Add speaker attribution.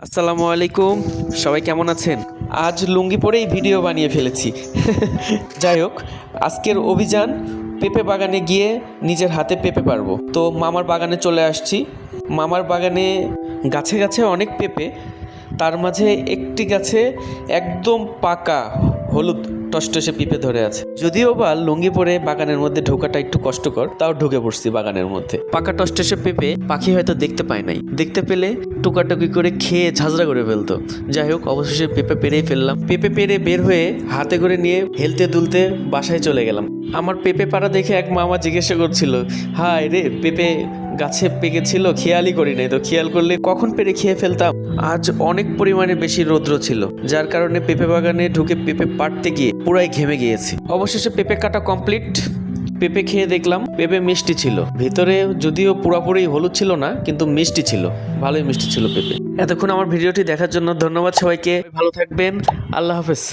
Speaker 1: আসসালামু আলাইকুম, সবাই কেমন আছেন? আজ লুঙ্গি পরেই ভিডিও বানিয়ে ফেলেছি। যাই হোক, আজকের অভিযান পেঁপে বাগানে গিয়ে নিজের হাতে পেঁপে পারবো। তো মামার বাগানে চলে আসছি। মামার বাগানে গাছে গাছে অনেক পেঁপে, তার মাঝে একটি গাছে একদম পাকা হলুদ টসটসে পেঁপে ধরে আছে। যদিও বা লুঙ্গি পরে বাগানের মধ্যে ঢোকাটা একটু কষ্টকর, তাও ঢুকে পড়ছি বাগানের মধ্যে। পাকা টসটসে পেঁপে পাখি হয়তো দেখতে পায় নাই, দেখতে পেলে টুকাটুকি করে খেয়ে ঝাঁঝরা করে ফেলতো। যাই হোক, অবশেষে পেঁপে পেরেই ফেললাম। পেঁপে পেরে বের হয়ে হাতে করে নিয়ে হেলতে দুলতে বাসায় চলে গেলাম। আমার পেঁপে পাড়া দেখে এক মামা জিজ্ঞাসা করছিল, হায় রে, পেঁপে গাছে পেকেছিল, খেয়ালই করি নাই, তো খেয়াল করলে কখন পেরে খেয়ে ফেলতাম। আজ অনেক পরিমাণে বেশি রৌদ্র ছিল, যার কারণে পেঁপে বাগানে ঢুকে পেঁপে পাড়তে গিয়ে পুরাই ঘেমে গিয়েছি। অবশেষে পেঁপে কাটা কমপ্লিট। পেঁপে খেয়ে দেখলাম পেঁপে মিষ্টি ছিল, ভিতরে যদিও পুরোপুরি হলুদ ছিল না, কিন্তু মিষ্টি ছিল, ভালোই মিষ্টি ছিল পেঁপে। এতক্ষণ আমার ভিডিওটি দেখার জন্য ধন্যবাদ সবাইকে। ভালো থাকবেন, আল্লাহ হাফেজ।